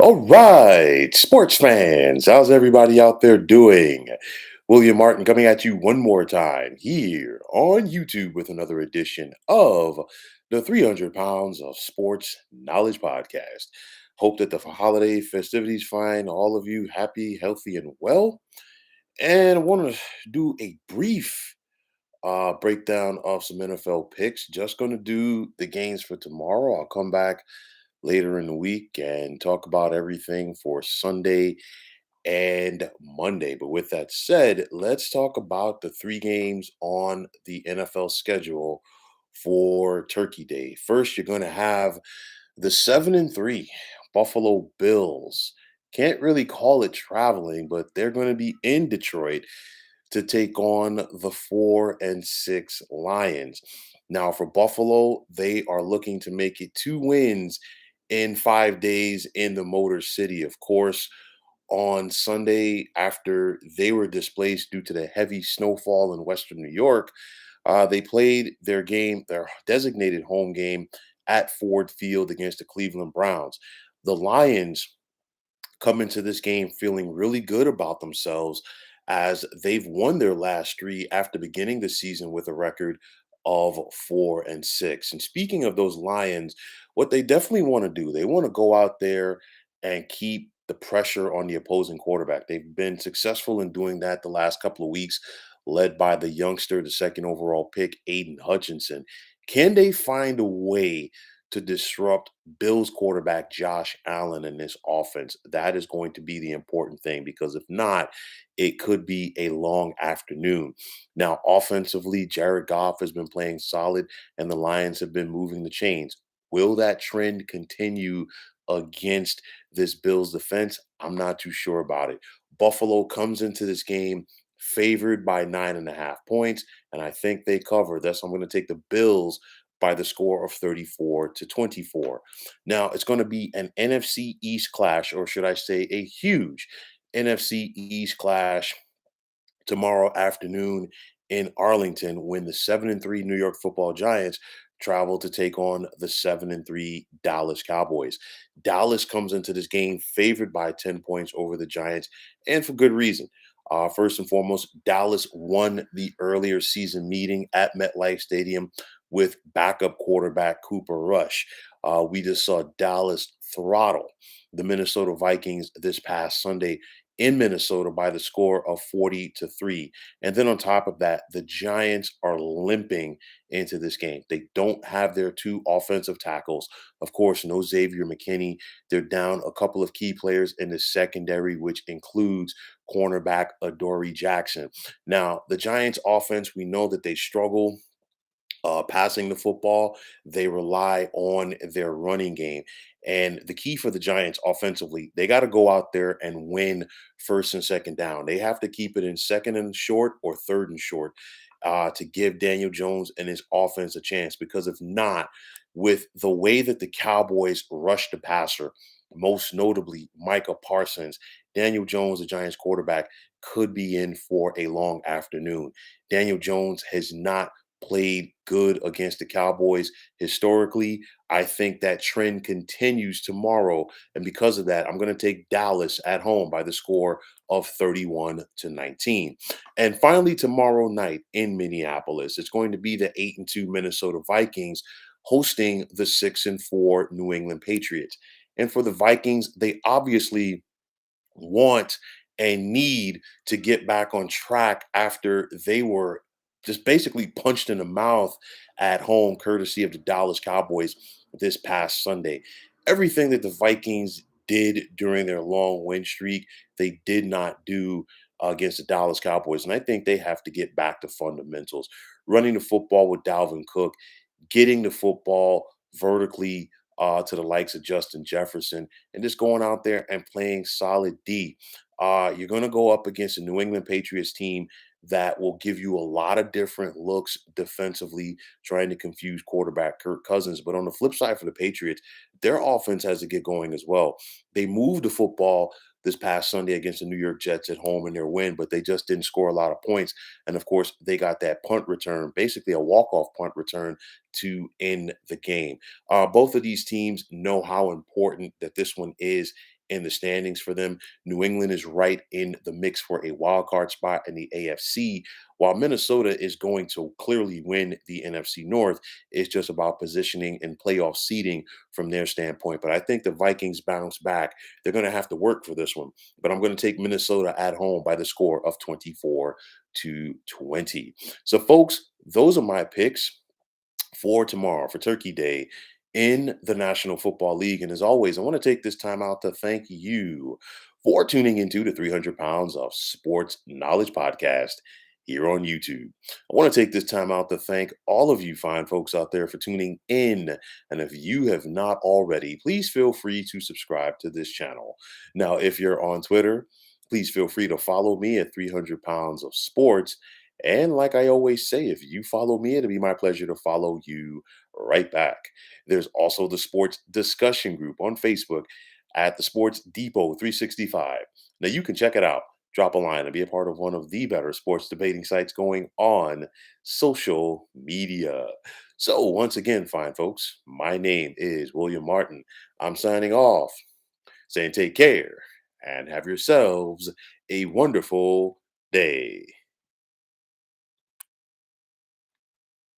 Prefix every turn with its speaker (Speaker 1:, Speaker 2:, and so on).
Speaker 1: All right, sports fans, how's everybody out there doing? William Martin coming at you one more time here on YouTube with another edition of the 300 Pounds of Sports Knowledge Podcast. Hope that the holiday festivities find all of you happy, healthy, and well. And I want to do a brief breakdown of some NFL picks. Just going to do the games for tomorrow. I'll come back later in the week and talk about everything for Sunday and Monday. But with that said, let's talk about the three games on the NFL schedule for Turkey Day. First, you're going to have the 7-3 Buffalo Bills. Can't really call it traveling, but they're going to be in Detroit to take on the 4-6 Lions. Now, for Buffalo, they are looking to make it two wins in 5 days in the Motor City. Of course, on Sunday, after they were displaced due to the heavy snowfall in Western New York, they played their game, their designated home game at Ford Field against the Cleveland Browns. The Lions come into this game feeling really good about themselves as they've won their last three after beginning the season with a record of 4-6. And speaking of those Lions, what they definitely want to do, they want to go out there and keep the pressure on the opposing quarterback. They've been successful in doing that the last couple of weeks, led by the youngster, the second overall pick, Aiden Hutchinson. Can they find a way to disrupt Bills quarterback Josh Allen in this offense? That is going to be the important thing because if not, it could be a long afternoon. Now, offensively, Jared Goff has been playing solid and the Lions have been moving the chains. Will that trend continue against this Bills defense? I'm not too sure about it. Buffalo comes into this game favored by 9.5 points, and I think they cover. Thus, I'm going to take the Bills by the score of 34-24. Now, it's going to be an NFC East clash, or should I say a huge NFC East clash tomorrow afternoon in Arlington when the 7-3 New York Football Giants travel to take on the 7-3 Dallas Cowboys. Dallas comes into this game favored by 10 points over the Giants, and for good reason. First and foremost, Dallas won the earlier season meeting at MetLife Stadium with backup quarterback Cooper Rush. We just saw Dallas throttle the Minnesota Vikings this past Sunday in Minnesota by the score of 40-3. And then on top of that, the Giants are limping into this game. They don't have their two offensive tackles. Of course, no Xavier McKinney. They're down a couple of key players in the secondary, which includes cornerback Adoree Jackson. Now, the Giants offense, we know that they struggle passing the football. They rely on their running game. And the key for the Giants offensively, they got to go out there and win first and second down. They have to keep it in second and short or third and short to give Daniel Jones and his offense a chance. Because if not, with the way that the Cowboys rush the passer, most notably Micah Parsons, Daniel Jones, the Giants quarterback, could be in for a long afternoon. Daniel Jones has not played good against the Cowboys historically. I think that trend continues tomorrow. And because of that, I'm going to take Dallas at home by the score of 31-19. And finally, tomorrow night in Minneapolis, it's going to be the 8-2 Minnesota Vikings hosting the 6-4 New England Patriots. And for the Vikings, they obviously want and need to get back on track after they were just basically punched in the mouth at home, courtesy of the Dallas Cowboys this past Sunday. Everything that the Vikings did during their long win streak, they did not do against the Dallas Cowboys. And I think they have to get back to fundamentals. Running the football with Dalvin Cook, getting the football vertically to the likes of Justin Jefferson, and just going out there and playing solid D. You're going to go up against a New England Patriots team that will give you a lot of different looks defensively, trying to confuse quarterback Kirk Cousins. But on the flip side for the Patriots, their offense has to get going as well. They moved the football this past Sunday against the New York Jets at home in their win, but they just didn't score a lot of points. And of course, they got that punt return, basically a walk-off punt return to end the game. Both of these teams know how important that this one is in the standings for them. New England is right in the mix for a wild card spot in the AFC, while Minnesota is going to clearly win the NFC North. It's just about positioning and playoff seeding from their standpoint. But I think the Vikings bounce back. They're going to have to work for this one. But I'm going to take Minnesota at home by the score of 24-20. So, folks, those are my picks for tomorrow, for Turkey Day in the National Football League. And as always, I want to take this time out to thank you for tuning into the 300 Pounds of Sports Knowledge podcast here on YouTube. I want to take this time out to thank all of you fine folks out there for tuning in. And if you have not already, please feel free to subscribe to this channel. Now, if you're on Twitter, please feel free to follow me at 300 Pounds of Sports. And like I always say, if you follow me, it'll be my pleasure to follow you right back. There's also the sports discussion group on Facebook at the Sports Depot 365. Now you can check it out, drop a line, and be a part of one of the better sports debating sites going on social media. So once again, fine folks, my name is William Martin. I'm signing off, saying take care and have yourselves a wonderful day.